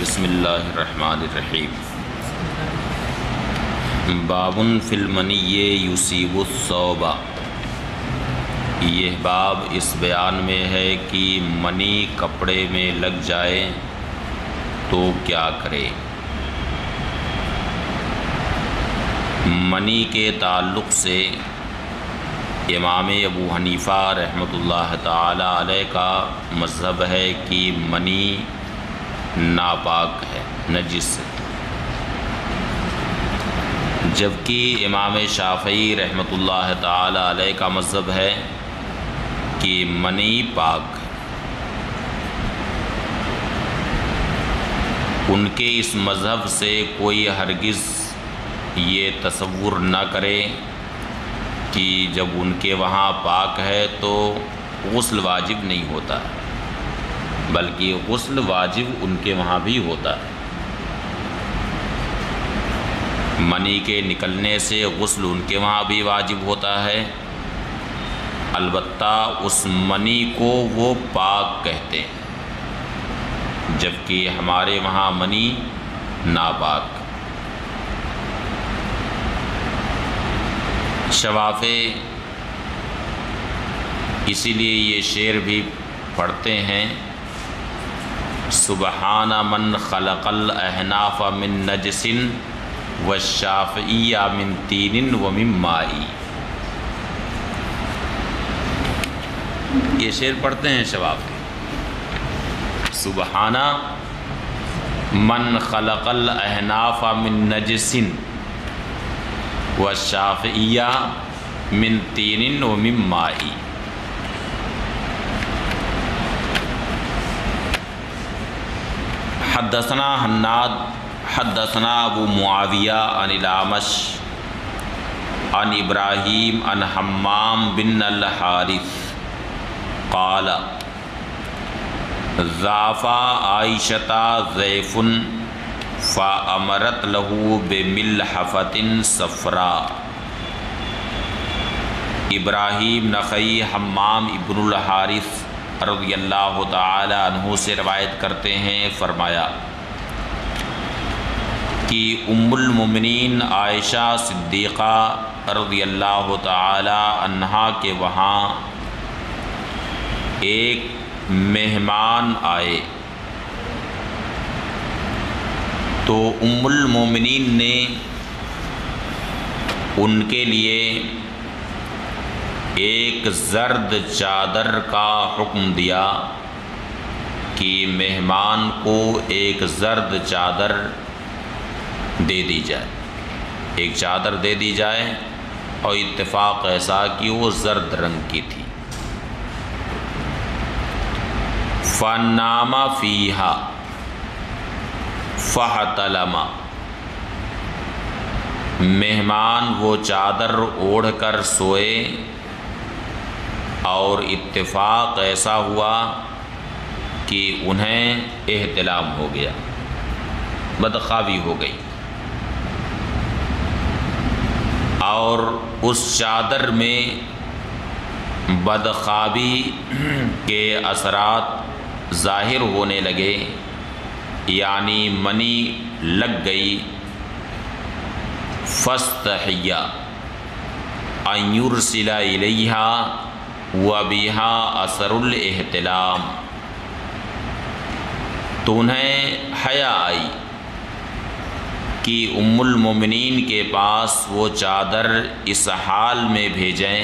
بسم اللہ الرحمن الرحیم۔ باب فی المنی یصیب الثوب۔ یہ باب اس بیان میں ہے کہ منی کپڑے میں لگ جائے تو کیا کرے۔ منی کے تعلق سے امام ابو حنیفہ رحمۃ اللہ تعالی علیہ کا مذہب ہے کہ منی ناپاک ہے، نجس ہے، جبکہ امام شافعی رحمۃ اللہ تعالی علیہ کا مذہب ہے کہ منی پاک ہے۔ ان کے اس مذہب سے کوئی ہرگز یہ تصور نہ کرے کہ جب ان کے وہاں پاک ہے تو غسل واجب نہیں ہوتا، بلکہ غسل واجب ان کے وہاں بھی ہوتا ہے۔ منی کے نکلنے سے غسل ان کے وہاں بھی واجب ہوتا ہے، البتہ اس منی کو وہ پاک کہتے ہیں، جبکہ ہمارے وہاں منی ناپاک۔ شوافے اسی لیے یہ شعر بھی پڑھتے ہیں، سبحان من خلق الاحناف من نجس والشافعی من طین ومن ماء۔ یہ شعر پڑھتے ہیں شوافے، سبحان من خلق الاحناف من نجس والشافعی من طین ومن ماء۔ حدثنا حناد حدثنا ابو معاویہ عن الاعمش عن ابراہیم عن حمام بن الحارث قال ضاف عائشۃ ضیف فامرت له بملحفۃ صفراء۔ ابراہیم نخعی حمام ابن الحارث رضی اللہ تعالی عنہ سے روایت کرتے ہیں، فرمایا کہ ام المؤمنین عائشہ صدیقہ رضی اللہ تعالی عنہا کے وہاں ایک مہمان آئے تو ام المؤمنین نے ان کے لیے ایک زرد چادر کا حکم دیا کہ مہمان کو ایک زرد چادر دے دی جائے، ایک چادر دے دی جائے، اور اتفاق ایسا کہ وہ زرد رنگ کی تھی۔ فَنَامَ فِيهَا فَحْتَلَمَ۔ مہمان وہ چادر اوڑھ کر سوئے اور اتفاق ایسا ہوا کہ انہیں احتلام ہو گیا، بدخوابی ہو گئی، اور اس چادر میں بدخوابی کے اثرات ظاہر ہونے لگے، یعنی منی لگ گئی۔ فاستحیٰ ان یرسل الیہا وبہا اثر الاحتلام۔ تو انہیں حیا آئی کہ ام المؤمنین کے پاس وہ چادر اس حال میں بھیجیں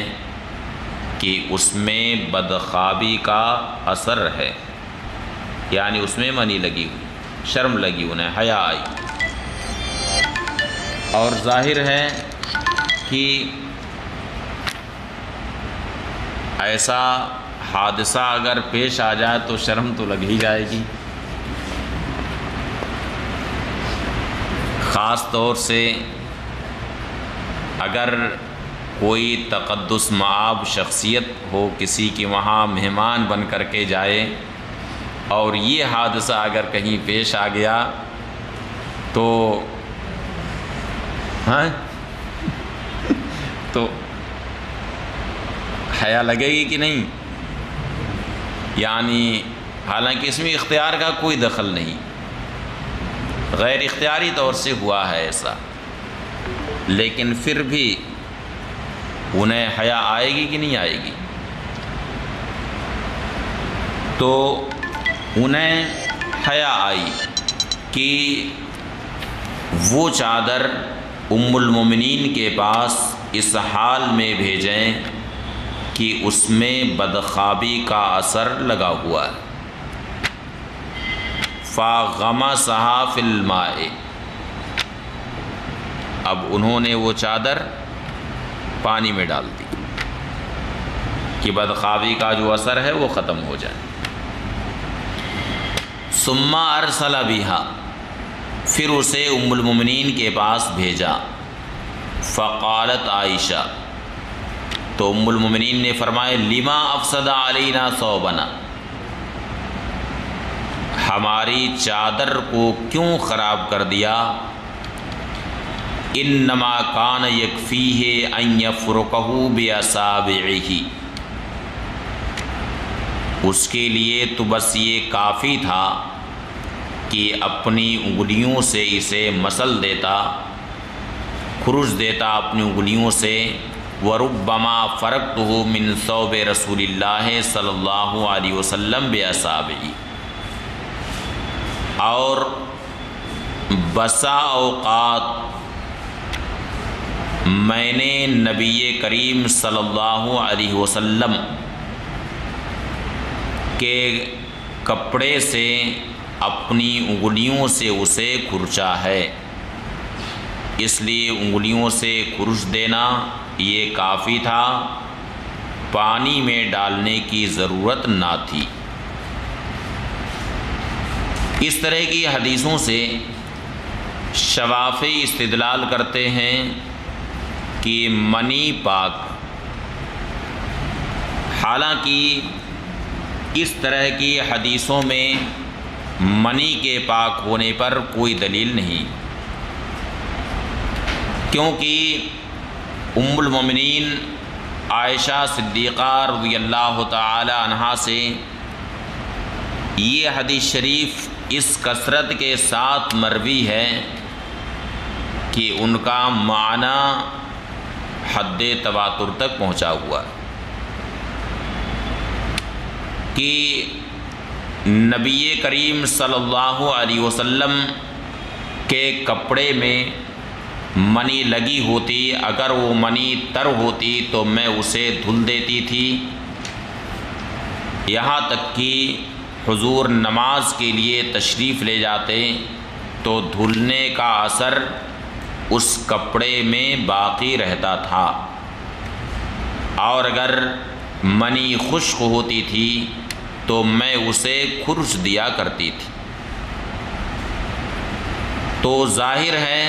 کہ اس میں بدخوابی کا اثر ہے، یعنی اس میں منی لگی ہوئی، شرم لگی، انہیں حیا آئی۔ اور ظاہر ہے کہ ایسا حادثہ اگر پیش آ جائے تو شرم تو لگ ہی جائے گی، خاص طور سے اگر کوئی تقدس مآب شخصیت ہو، کسی کے وہاں مہمان بن کر کے جائے، اور یہ حادثہ اگر کہیں پیش آ گیا تو تو حیا لگے گی کہ نہیں؟ یعنی حالانکہ اس میں اختیار کا کوئی دخل نہیں، غیر اختیاری طور سے ہوا ہے ایسا، لیکن پھر بھی انہیں حیا آئے گی کہ نہیں آئے گی؟ تو انہیں حیا آئی کہ وہ چادر ام المومنین کے پاس اس حال میں بھیجیں کہ اس میں بدخوابی کا اثر لگا ہوا ہے۔ فَغَمَسَهَا فِي الْمَاءِ، اب انہوں نے وہ چادر پانی میں ڈال دی کہ بدخوابی کا جو اثر ہے وہ ختم ہو جائے۔ ثُمَّ أَرْسَلَ بِهَا، پھر اسے ام المومنین کے پاس بھیجا۔ فقالت عائشہ، تو ام المومنین نے فرمایا لما افسد علینا ثوبنا، ہماری چادر کو کیوں خراب کر دیا؟ انما کان یکفیہ ان یفرکہ باصابعہ، اس کے لیے تو بس یہ کافی تھا کہ اپنی انگلیوں سے اسے مسل دیتا، کھرچ دیتا اپنی انگلیوں سے۔ وَرُبَّمَا فَرَقْتُهُ مِنْ ثَوْبِ رَسُولِ اللَّهِ صلی اللہ علیہ وسلم بِأَصَابِعِهِ، اور بسا اوقات میں نے نبی کریم صلی اللہ علیہ وسلم کے کپڑے سے اپنی انگلیوں سے اسے کھرچا ہے، اس لیے انگلیوں سے کھرچ دینا یہ کافی تھا، پانی میں ڈالنے کی ضرورت نہ تھی۔ اس طرح کی حدیثوں سے شوافی استدلال کرتے ہیں کہ منی پاک، حالانکہ اس طرح کی حدیثوں میں منی کے پاک ہونے پر کوئی دلیل نہیں، کیونکہ ام المومنین عائشہ صدیقہ رضی اللہ تعالی عنہا سے یہ حدیث شریف اس کثرت کے ساتھ مروی ہے کہ ان کا معنی حد تواتر تک پہنچا ہوا کہ نبی کریم صلی اللہ علیہ وسلم کے کپڑے میں منی لگی ہوتی، اگر وہ منی تر ہوتی تو میں اسے دھل دیتی تھی، یہاں تک کہ حضور نماز کے لیے تشریف لے جاتے تو دھلنے کا اثر اس کپڑے میں باقی رہتا تھا، اور اگر منی خشک ہوتی تھی تو میں اسے کھرچ دیا کرتی تھی۔ تو ظاہر ہے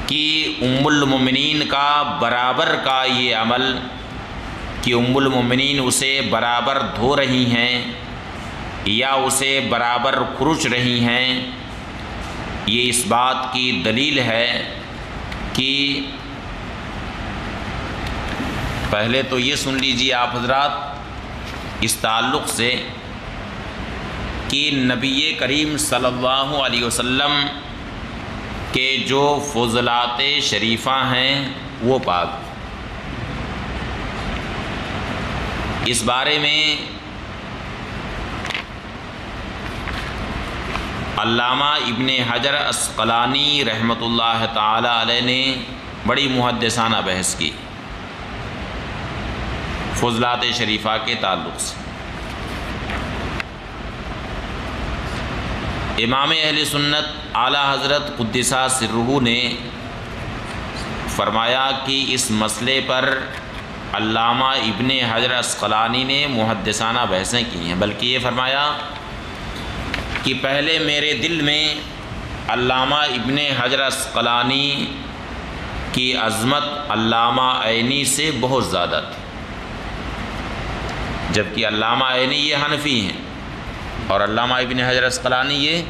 کہ ام المومنین کا برابر کا یہ عمل کہ ام المومنین اسے برابر دھو رہی ہیں یا اسے برابر کھرچ رہی ہیں، یہ اس بات کی دلیل ہے کہ پہلے تو یہ سن لیجیے آپ حضرات اس تعلق سے کہ نبی کریم صلی اللہ علیہ وسلم کے جو فضلات شریفہ ہیں وہ پاک، اس بارے میں علامہ ابن حجر عسقلانی رحمۃ اللہ تعالی علیہ نے بڑی محدثانہ بحث کی فضلات شریفہ کے تعلق سے۔ امام اہل سنت اعلیٰ حضرت قدسہ سرہ نے فرمایا کہ اس مسئلے پر علامہ ابن حجر عسقلانی نے محدثانہ بحثیں کی ہیں، بلکہ یہ فرمایا کہ پہلے میرے دل میں علامہ ابن حجر عسقلانی کی عظمت علامہ عینی سے بہت زیادہ تھی، جبکہ علامہ عینی یہ حنفی ہیں اور علامہ ابن حجر عسقلانی یہ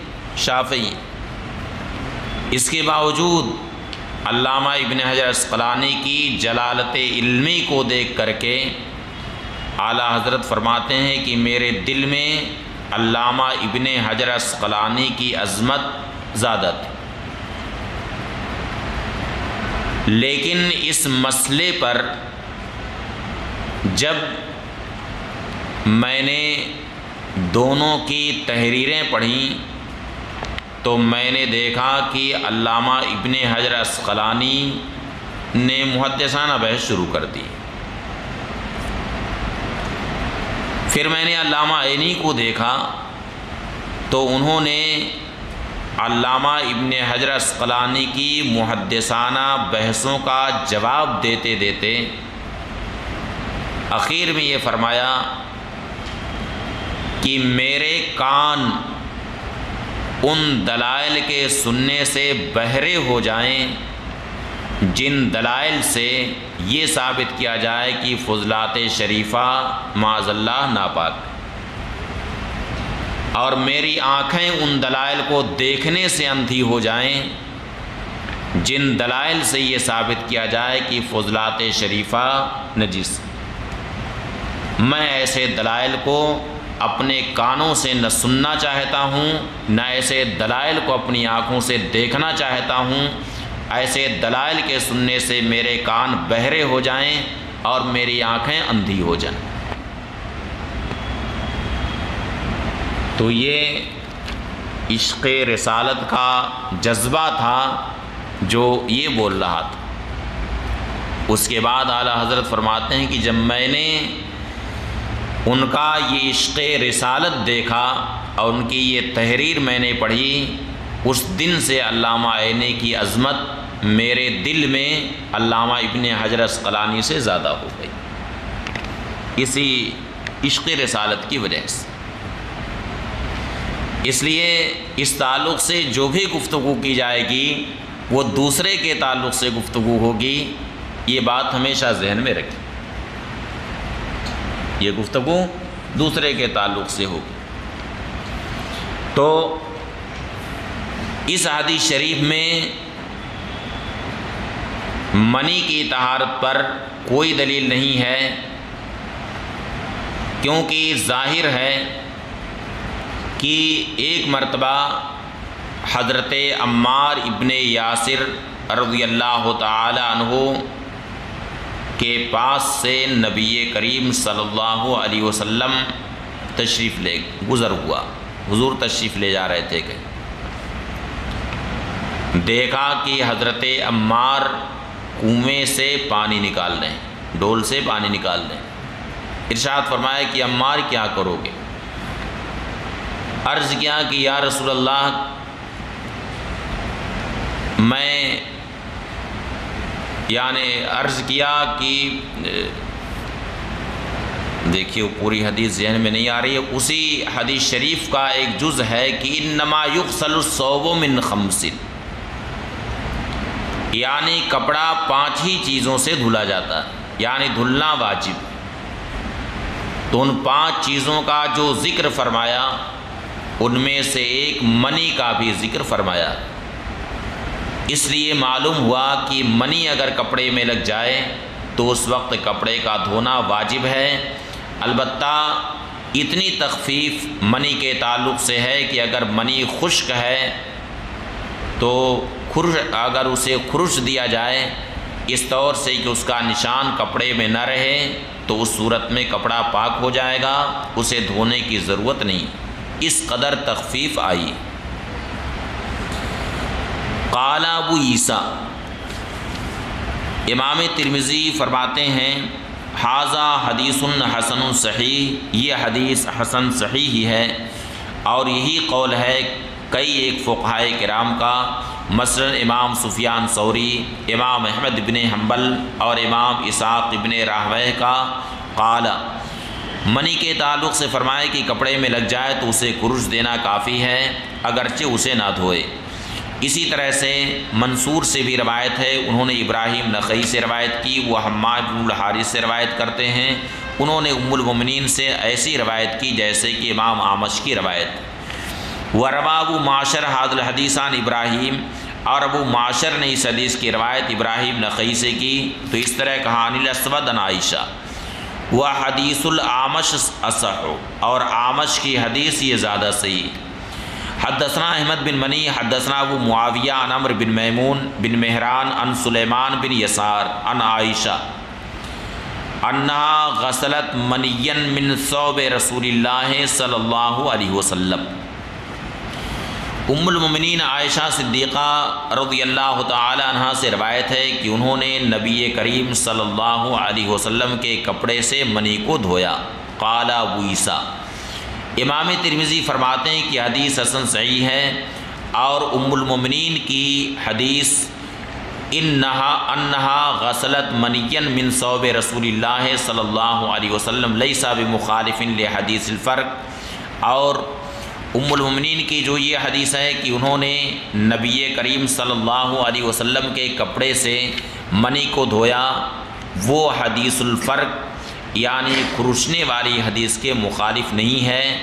شافعی ہیں۔ اس کے باوجود علامہ ابن حجر عسقلانی کی جلالت علمی کو دیکھ کر کے اعلیٰ حضرت فرماتے ہیں کہ میرے دل میں علامہ ابن حجر عسقلانی کی عظمت زیادہ تھی، لیکن اس مسئلے پر جب میں نے دونوں کی تحریریں پڑھیں تو میں نے دیکھا کہ علامہ ابن حجر عسقلانی نے محدثانہ بحث شروع کر دی۔ پھر میں نے علامہ عینی کو دیکھا تو انہوں نے علامہ ابن حجر عسقلانی کی محدثانہ بحثوں کا جواب دیتے دیتے آخر میں یہ فرمایا کہ میرے کان ان دلائل کے سننے سے بہرے ہو جائیں جن دلائل سے یہ ثابت کیا جائے کہ فضلات شریفہ معاذ اللہ ناپاک، اور میری آنکھیں ان دلائل کو دیکھنے سے اندھی ہو جائیں جن دلائل سے یہ ثابت کیا جائے کہ فضلات شریفہ نجس۔ میں ایسے دلائل کو اپنے کانوں سے نہ سننا چاہتا ہوں، نہ ایسے دلائل کو اپنی آنکھوں سے دیکھنا چاہتا ہوں۔ ایسے دلائل کے سننے سے میرے کان بہرے ہو جائیں اور میری آنکھیں اندھی ہو جائیں۔ تو یہ عشق رسالت کا جذبہ تھا جو یہ بول رہا تھا۔ اس کے بعد اعلیٰ حضرت فرماتے ہیں کہ جب میں نے ان کا یہ عشق رسالت دیکھا اور ان کی یہ تحریر میں نے پڑھی، اس دن سے علامہ عینی کی عظمت میرے دل میں علامہ ابن حجر عسقلانی سے زیادہ ہو گئی، اسی عشق رسالت کی وجہ سے۔ اس لیے اس تعلق سے جو بھی گفتگو کی جائے گی وہ دوسرے کے تعلق سے گفتگو ہوگی، یہ بات ہمیشہ ذہن میں رکھیں، یہ گفتگو دوسرے کے تعلق سے ہوگی۔ تو اس حدیث شریف میں منی کی طہارت پر کوئی دلیل نہیں ہے، کیونکہ ظاہر ہے کہ ایک مرتبہ حضرت عمار ابن یاسر رضی اللہ تعالی عنہ کے پاس سے نبی کریم صلی اللہ علیہ وسلم تشریف لے گزر ہوا، حضور تشریف لے جا رہے تھے کہ دیکھا کہ حضرت عمار کنویں سے پانی نکال رہے ہیں، ڈول سے پانی نکال رہے ہیں۔ ارشاد فرمایا کہ عمار کیا کرو گے؟ عرض کیا کہ یا رسول اللہ، میں عرض کیا کہ دیکھیے پوری حدیث ذہن میں نہیں آ رہی ہے، اسی حدیث شریف کا ایک جز ہے کہ انما یغسل الثوب من خمس، یعنی کپڑا 5 ہی چیزوں سے دھلا جاتا ہے، یعنی دھلنا واجب۔ تو ان 5 چیزوں کا جو ذکر فرمایا ان میں سے ایک منی کا بھی ذکر فرمایا۔ اس لیے معلوم ہوا کہ منی اگر کپڑے میں لگ جائے تو اس وقت کپڑے کا دھونا واجب ہے۔ البتہ اتنی تخفیف منی کے تعلق سے ہے کہ اگر منی خشک ہے تو اگر اسے خرش دیا جائے اس طور سے کہ اس کا نشان کپڑے میں نہ رہے تو اس صورت میں کپڑا پاک ہو جائے گا، اسے دھونے کی ضرورت نہیں، اس قدر تخفیف آئی۔ قال ابو عیسیٰ، امام ترمذی فرماتے ہیں ھذا حدیث حسن صحیح، یہ حدیث حسن صحیح ہی ہے، اور یہی قول ہے کئی ایک فقہائے کرام کا، مثلا امام سفیان ثوری، امام احمد بن حنبل اور امام اسحاق ابن راہویہ کا۔ قال، منی کے تعلق سے فرمائے کہ کپڑے میں لگ جائے تو اسے کرش دینا کافی ہے اگرچہ اسے نہ دھوئے۔ اسی طرح سے منصور سے بھی روایت ہے، انہوں نے ابراہیم نخعی سے روایت کی، وہ حماد بن الحارث سے روایت کرتے ہیں، انہوں نے ام المؤمنین سے ایسی روایت کی جیسے کہ امام اعمش کی روایت۔ وَرَوَى ابو معشر ھذا الحدیث عن ابراہیم، اور ابو معشر نے اس حدیث کی روایت ابراہیم نخعی سے کی، تو اس طرح کہا عن الاسود عن عائشہ، وحدیث الاعمش اصح، اور اعمش کی حدیث یہ زیادہ صحیح۔ حدثنا احمد بن منی حدثنا ابو معاویہ عن عمرو بن میمون بن مہران عن سلیمان بن یسار عن عائشہ انہا غسلت منیا من ثوب رسول اللہ صلی اللہ علیہ وسلم۔ ام المؤمنین عائشہ صدیقہ رضی اللہ تعالی عنہ سے روایت ہے کہ انہوں نے نبی کریم صلی اللہ علیہ وسلم کے کپڑے سے منی کو دھویا۔ قال ابو عیسیٰ، امام ترمذی فرماتے ہیں کہ حدیث حسن صحیح ہے، اور ام المؤمنین کی حدیث انہا غسلت منیا من ثوب رسول اللہ صلی اللہ علیہ وسلم لیس بمخالف لحدیث الفرق، اور ام المؤمنین کی جو یہ حدیث ہے کہ انہوں نے نبی کریم صلی اللہ علیہ وسلم کے کپڑے سے منی کو دھویا، وہ حدیث الفرق یعنی کھرچنے والی حدیث کے مخالف نہیں ہے۔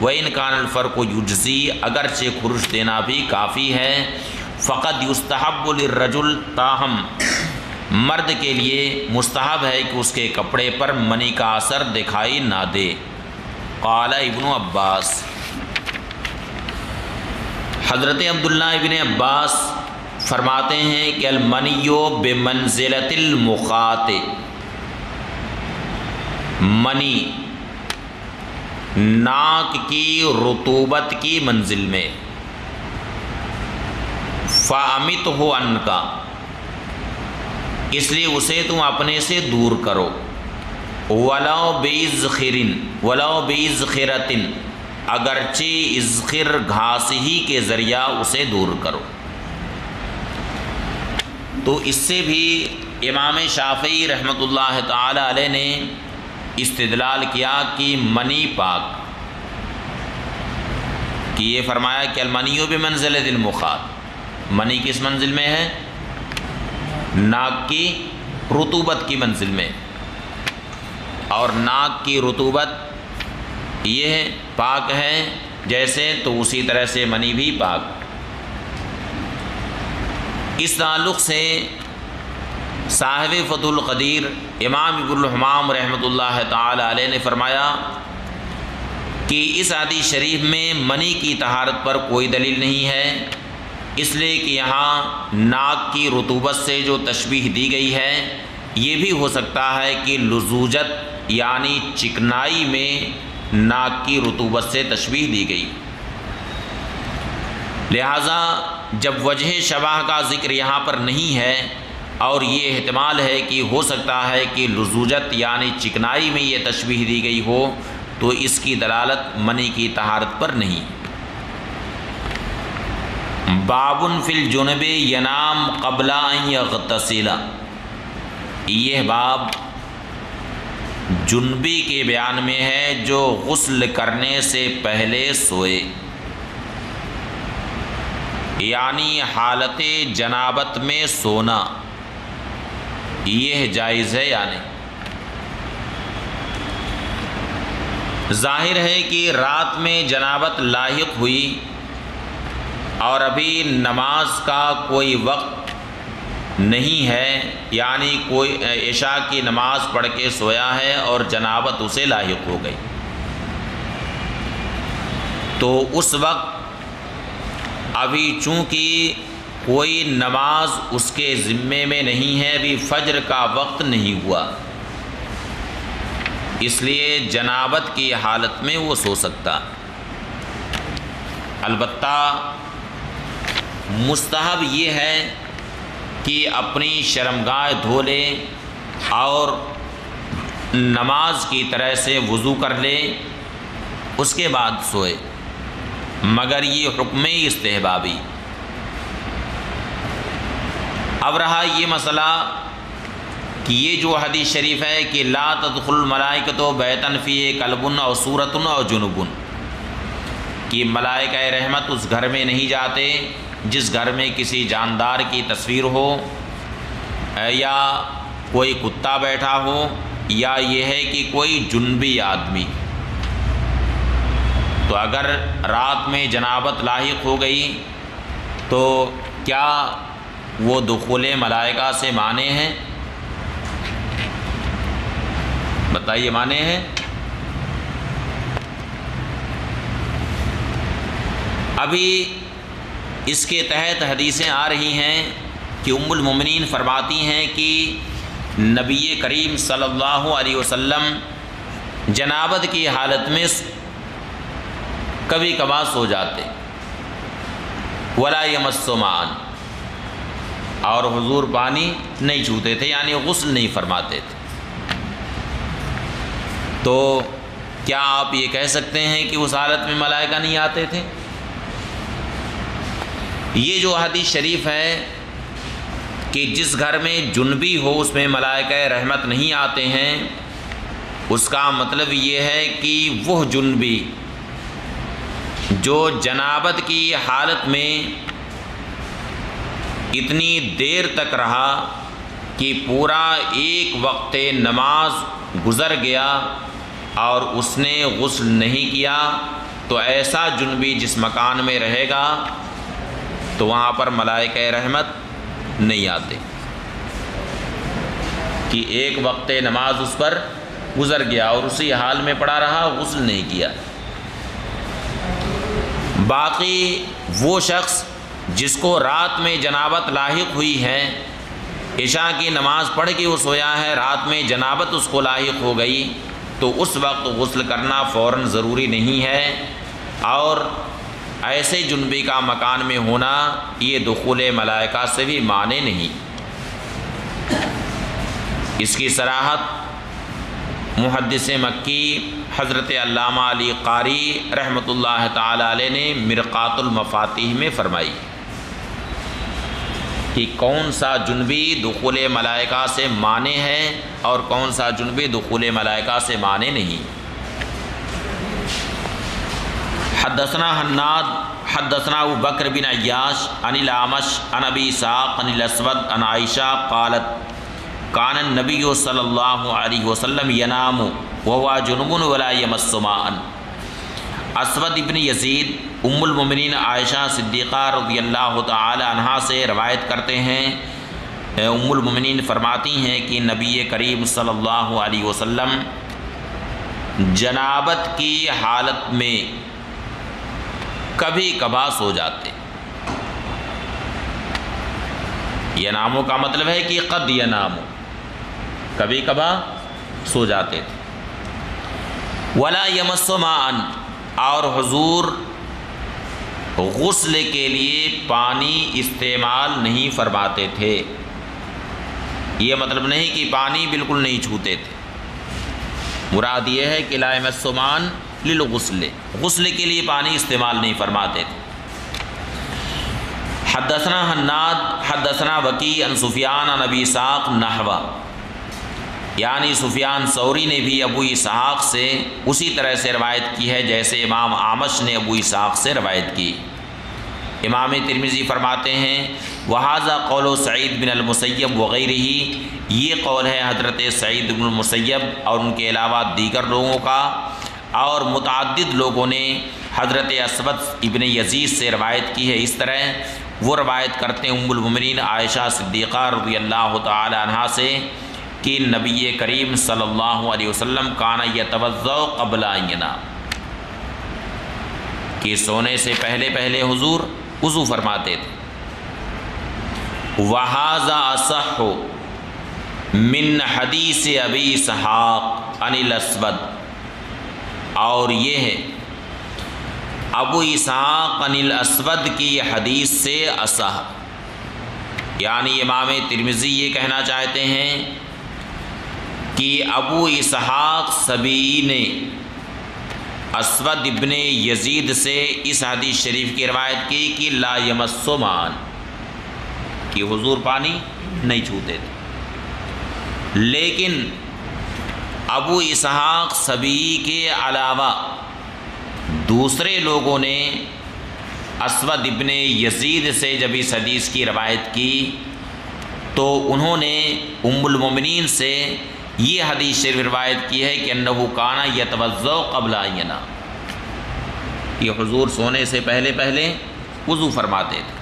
وَإِنْ كَانَ الْفَرْقُ يُجْزِي، اگرچہ کھرچ دینا بھی کافی ہے۔ فقط يُسْتَحَبُّ لِلرَّجُلِ، تاہم مرد کے لیے مستحب ہے کہ اس کے کپڑے پر منی کا اثر دکھائی نہ دے۔ قال ابن عباس، حضرت عبداللہ ابن عباس فرماتے ہیں کہ المنی بمنزلۃ المخاط، منی ناک کی رطوبت کی منزل میں، فَأَمِتْهُ عَنْكَ، اس لیے اسے تم اپنے سے دور کرو، وَلَوْ بِإِذْخِرَةٍ، اگرچہ اذخر گھاس ہی کے ذریعہ اسے دور کرو۔ تو اس سے بھی امام شافعی رحمۃ اللہ تعالی علیہ نے استدلال کیا کہ منی پاک، کہ یہ فرمایا کہ المنی بمنزلۃ المخاط، منی کس منزل میں ہے؟ ناک کی رطوبت کی منزل میں، اور ناک کی رطوبت یہ پاک ہے جیسے، تو اسی طرح سے منی بھی پاک۔ اس تعلق سے صاحب فتح القدیر امام ابن الحمام رحمۃ اللہ تعالی علیہ نے فرمایا کہ اس حدیث شریف میں منی کی طہارت پر کوئی دلیل نہیں ہے، اس لیے کہ یہاں ناک کی رطوبت سے جو تشبیہ دی گئی ہے، یہ بھی ہو سکتا ہے کہ لزوجت یعنی چکنائی میں ناک کی رطوبت سے تشبیہ دی گئی، لہٰذا جب وجہ شبہ کا ذکر یہاں پر نہیں ہے، اور یہ احتمال ہے کہ ہو سکتا ہے کہ لزوجت یعنی چکنائی میں یہ تشبیہ دی گئی ہو، تو اس کی دلالت منی کی طہارت پر نہیں۔ باب فی الجنب ینام قبل ان یغتسل، یہ باب جنبی کے بیان میں ہے جو غسل کرنے سے پہلے سوئے، یعنی حالت جنابت میں سونا، یہ جائز ہے یا نہیں؟ ظاہر ہے کہ رات میں جنابت لاحق ہوئی اور ابھی نماز کا کوئی وقت نہیں ہے، یعنی کوئی عشاء کی نماز پڑھ کے سویا ہے اور جنابت اسے لاحق ہو گئی، تو اس وقت ابھی چونکہ کوئی نماز اس کے ذمے میں نہیں ہے، ابھی فجر کا وقت نہیں ہوا، اس لیے جنابت کی حالت میں وہ سو سکتا۔ البتہ مستحب یہ ہے کہ اپنی شرمگاہ دھو لے اور نماز کی طرح سے وضو کر لے، اس کے بعد سوئے، مگر یہ حکم استحبابی۔ اب رہا یہ مسئلہ کہ یہ جو حدیث شریف ہے کہ لا تدخل الملائکۃ بیتا فیہ کلب او صورۃ او جنب، کہ ملائکہ رحمت اس گھر میں نہیں جاتے جس گھر میں کسی جاندار کی تصویر ہو، یا کوئی کتا بیٹھا ہو، یا یہ ہے کہ کوئی جنبی آدمی۔ تو اگر رات میں جنابت لاحق ہو گئی تو کیا وہ دخول ملائکہ سے مانے ہیں؟ بتائیے، مانے ہیں؟ ابھی اس کے تحت حدیثیں آ رہی ہیں کہ ام المومنین فرماتی ہیں کہ نبی کریم صلی اللہ علیہ وسلم جنابت کی حالت میں کبھی کبھار سو جاتے، ولا یمس ماء، اور حضور پانی نہیں چھوتے تھے، یعنی غسل نہیں فرماتے تھے۔ تو کیا آپ یہ کہہ سکتے ہیں کہ اس حالت میں ملائکہ نہیں آتے تھے؟ یہ جو حدیث شریف ہے کہ جس گھر میں جنبی ہو اس میں ملائکہ رحمت نہیں آتے ہیں، اس کا مطلب یہ ہے کہ وہ جنبی جو جنابت کی حالت میں اتنی دیر تک رہا کہ پورا ایک وقت نماز گزر گیا اور اس نے غسل نہیں کیا، تو ایسا جنبی جس مکان میں رہے گا تو وہاں پر ملائکہ رحمت نہیں آتے، کہ ایک وقت نماز اس پر گزر گیا اور اسی حال میں پڑا رہا، غسل نہیں کیا۔ باقی وہ شخص جس کو رات میں جنابت لاحق ہوئی ہے، عشاء کی نماز پڑھ کے وہ سویا ہے، رات میں جنابت اس کو لاحق ہو گئی، تو اس وقت غسل کرنا فوراً ضروری نہیں ہے، اور ایسے جنبی کا مکان میں ہونا یہ دخول ملائکہ سے بھی مانے نہیں۔ اس کی صراحت محدث مکی حضرت علامہ علی قاری رحمۃ اللہ تعالی علیہ نے مرقات المفاتیح میں فرمائی کہ کون سا جنبی دخول ملائکہ سے مانے ہے اور کون سا جنبی دخول ملائکہ سے مانے نہیں۔ حدثنا حناد حدثنا ابو بکر بن عیاش عن الاعمش عن ابی اسحاق عن الاسود عن عائشہ قالت کان النبی صلی اللہ علیہ وسلم ینام وهو جنب ولا یمس ماء۔ اسود ابن یزید ام المؤمنین عائشہ صدیقہ رضی اللہ تعالی عنہا سے روایت کرتے ہیں، ام المؤمنین فرماتی ہیں کہ نبی کریم صلی اللہ علیہ وسلم جنابت کی حالت میں کبھی کبھار سو جاتے۔ ینامو کا مطلب ہے کہ قد ینامو، کبھی کبھار سو جاتے تھے۔ ولا یمس ماء، اور حضور غسل کے لیے پانی استعمال نہیں فرماتے تھے۔ یہ مطلب نہیں کہ پانی بالکل نہیں چھوتے تھے، مراد یہ ہے کہ لا یمس ماء للغسل، غسل کے لیے پانی استعمال نہیں فرماتے تھے۔ حدثنا حناد حدثنا وکی عن سفیان عن ابی اسحاق نحوہ، یعنی سفیان ثوری نے بھی ابو اسحاق سے اسی طرح سے روایت کی ہے جیسے امام اعمش نے ابو اسحاق سے روایت کی۔ امام ترمذی فرماتے ہیں وہذا قول سعید بن المسیب وغیرہ، یہ قول ہے حضرت سعید بن المسیب اور ان کے علاوہ دیگر لوگوں کا، اور متعدد لوگوں نے حضرت اسود ابن یزید سے روایت کی ہے اس طرح۔ وہ روایت کرتے ہیں ام المؤمنین عائشہ صدیقہ رضی اللہ تعالی عنہا سے کہ نبی کریم صلی اللہ علیہ وسلم کان یتوضأ قبل ان ینام، کہ سونے سے پہلے پہلے حضور وضو فرماتے تھے۔ وَهَذَا أَصَحُّ مِنْ حَدِيثِ أَبِي إِسْحَاقَ عَنِ الْأَسْوَدِ، اور یہ ہے ابو اسحاق عن الاسود کی حدیث سے اصح، یعنی امام ترمذی یہ کہنا چاہتے ہیں کہ ابو اسحاق سبیعی نے اسود ابن یزید سے اس حدیث شریف کی روایت کی کہ لا یمس ماء، کہ حضور پانی نہیں چھوتے تھے۔ لیکن ابو اسحاق سبیعی کے علاوہ دوسرے لوگوں نے اسود ابن یزید سے جب اس حدیث کی روایت کی تو انہوں نے ام المؤمنین سے یہ حدیث شریف روایت کی ہے کہ انہ کان یتوضأ قبل ان ینام، یہ حضور سونے سے پہلے پہلے وضو فرماتے تھے۔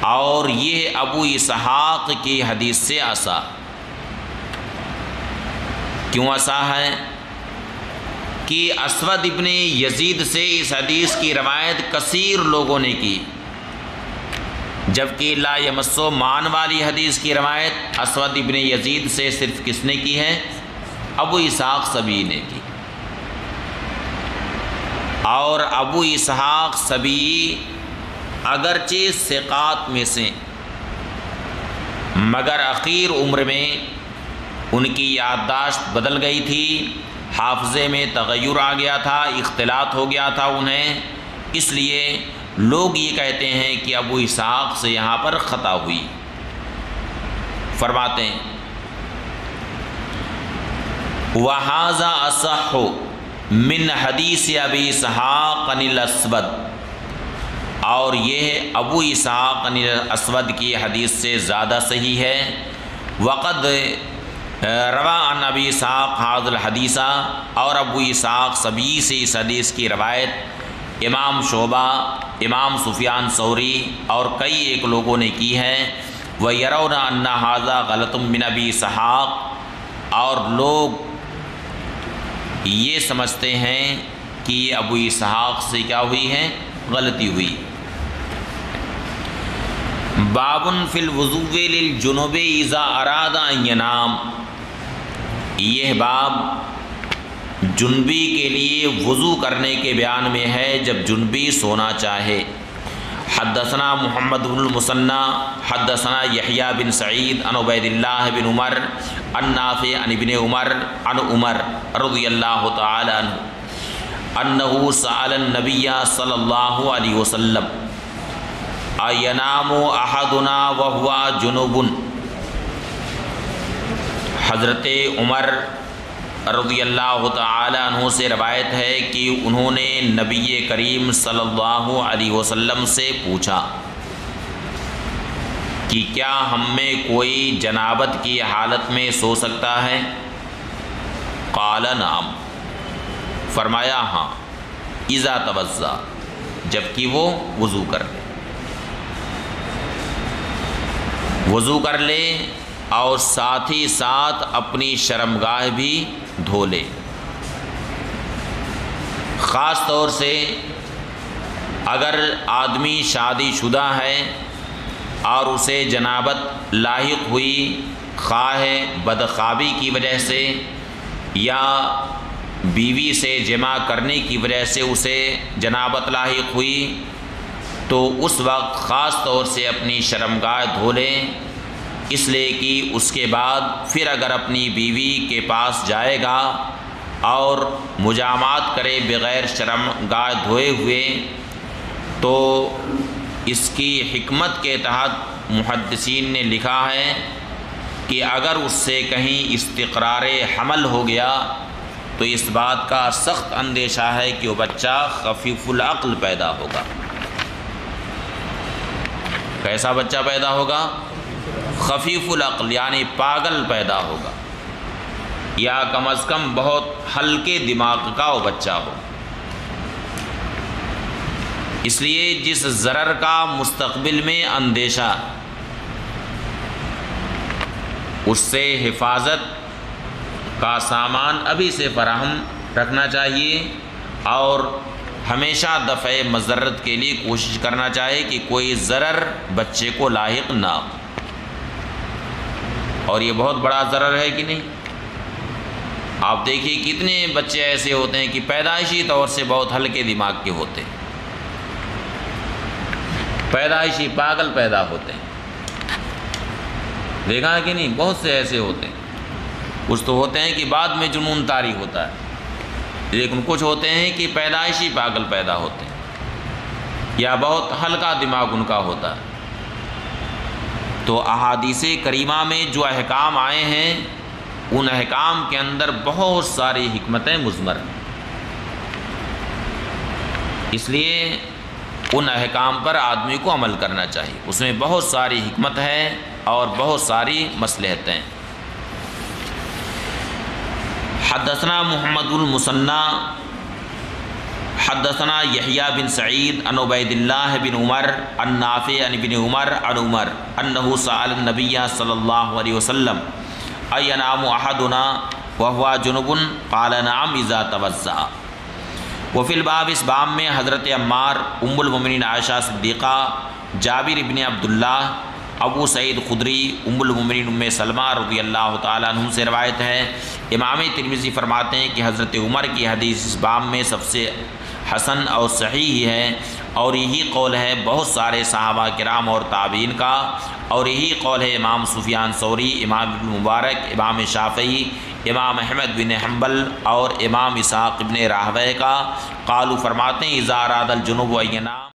اور یہ ابو اسحاق کی حدیث سے اصح، کیوں اصح ہے؟ کہ اسود ابن یزید سے اس حدیث کی روایت کثیر لوگوں نے کی، جبکہ لا یمسو مان والی حدیث کی روایت اسود ابن یزید سے صرف کس نے کی ہے؟ ابو اسحاق سبیعی نے کی۔ اور ابو اسحاق سبیعی اگرچہ ثقات میں سے، مگر اخیر عمر میں ان کی یادداشت بدل گئی تھی، حافظے میں تغیر آ گیا تھا، اختلاط ہو گیا تھا انہیں، اس لیے لوگ یہ کہتے ہیں کہ ابو اسحاق سے یہاں پر خطا ہوئی۔ فرماتے ہیں وَهَذَا أَصَحُّ مِنْ حَدِيثِ أَبِي إِسْحَاقَ عَنِ الْأَسْوَدِ، اور یہ ابو اسحاق عن الاسود کی حدیث سے زیادہ صحیح ہے۔ وقد روا عن ابی اسحاق هذا الحدیث، اور ابو اسحاق سبیعی سے اس حدیث کی روایت امام شعبہ، امام سفیان ثوری اور کئی ایک لوگوں نے کی ہے۔ وَيَرَوْنَ أَنَّ هَذَا غَلَطٌ مِّنْ أَبِي إِسْحَاقَ، اور لوگ یہ سمجھتے ہیں کہ یہ ابو اسحاق سے کیا ہوئی ہے؟ غلطی ہوئی۔ بابٌ فی الوضوء للجنب اذا اراد ان ینام، یہ باب جنبی کے لیے وضو کرنے کے بیان میں ہے جب جنبی سونا چاہے۔ حدثنا محمد بن المثنى حدثنا یحییٰ بن سعید عن عبید اللہ بن عمر عن نافع عن ابن عمر عن عمر رضی اللہ تعالی عنہ انہ سأل النبی صلی اللہ علیہ وسلم اینام احدنا وہو جنوب، حضرت عمر رضی اللہ تعالی عنہ سے روایت ہے کہ انہوں نے نبی کریم صلی اللہ علیہ وسلم سے پوچھا کہ کیا ہم میں کوئی جنابت کی حالت میں سو سکتا ہے؟ قال نعم، فرمایا ہاں، اذا توضا، جبکہ وہ وضو کر لے، وضو کر لے اور ساتھ ہی ساتھ اپنی شرمگاہ بھی دھو لے۔ خاص طور سے اگر آدمی شادی شدہ ہے اور اسے جنابت لاحق ہوئی، خواہ بدخوابی کی وجہ سے یا بیوی سے جمع کرنے کی وجہ سے اسے جنابت لاحق ہوئی، تو اس وقت خاص طور سے اپنی شرمگاہ دھو لیں، اس لیے کہ اس کے بعد پھر اگر اپنی بیوی کے پاس جائے گا اور مجامعات کرے بغیر شرمگاہ دھوئے ہوئے، تو اس کی حکمت کے تحت محدثین نے لکھا ہے کہ اگر اس سے کہیں استقرار حمل ہو گیا تو اس بات کا سخت اندیشہ ہے کہ وہ بچہ خفیف العقل پیدا ہوگا۔ کیسا بچہ پیدا ہوگا؟ خفیف العقل، یعنی پاگل پیدا ہوگا، یا کم از کم بہت ہلکے دماغ کا وہ بچہ ہو۔ اس لیے جس ضرر کا مستقبل میں اندیشہ، اس سے حفاظت کا سامان ابھی سے فراہم رکھنا چاہیے، اور ہمیشہ دفع مضرت کے لیے کوشش کرنا چاہیے کہ کوئی ضرر بچے کو لاحق نہ ہو۔ اور یہ بہت بڑا ضرر ہے کہ نہیں؟ آپ دیکھیے کتنے بچے ایسے ہوتے ہیں کہ پیدائشی طور سے بہت ہلکے دماغ کے ہوتے ہیں، پیدائشی پاگل پیدا ہوتے ہیں، دیکھا ہے کہ نہیں؟ بہت سے ایسے ہوتے ہیں۔ کچھ تو ہوتے ہیں کہ بعد میں جنون طاری ہوتا ہے، لیکن کچھ ہوتے ہیں کہ پیدائشی پاگل پیدا ہوتے ہیں یا بہت ہلکا دماغ ان کا ہوتا ہے۔ تو احادیث کریمہ میں جو احکام آئے ہیں ان احکام کے اندر بہت ساری حکمتیں مضمر ہیں، اس لیے ان احکام پر آدمی کو عمل کرنا چاہیے، اس میں بہت ساری حکمت ہے اور بہت ساری مصلحتیں۔ حدثنا محمد المثنى حدثنا یحییٰ بن سعید عن عبید اللہ بن عمر عن نافع عن ابن عمر عن عمر انہ سأل النبی صلی اللہ علیہ وسلم اینام احدنا وہو جنب قال نعم اذا توضأ۔ وفی الباب، اس باب میں حضرت عمار، ام المؤمنین عائشہ صدیقہ، جابر ابن عبداللہ، ابو سعید خدری، ام المؤمنین ام سلمہ رضی اللہ تعالیٰ عنہ سے روایت ہے۔ امام ترمذی فرماتے ہیں کہ حضرت عمر کی حدیث اس باب میں سب سے حسن اور صحیح ہے، اور یہی قول ہے بہت سارے صحابہ کرام اور تابعین کا، اور یہی قول ہے امام سفیان ثوری، امام ابن مبارک، امام شافعی، امام احمد بن حنبل اور امام اسحاق ابن راہویہ کا۔ قالوا، فرماتے ہیں اذا اراد الجنوب ان ینام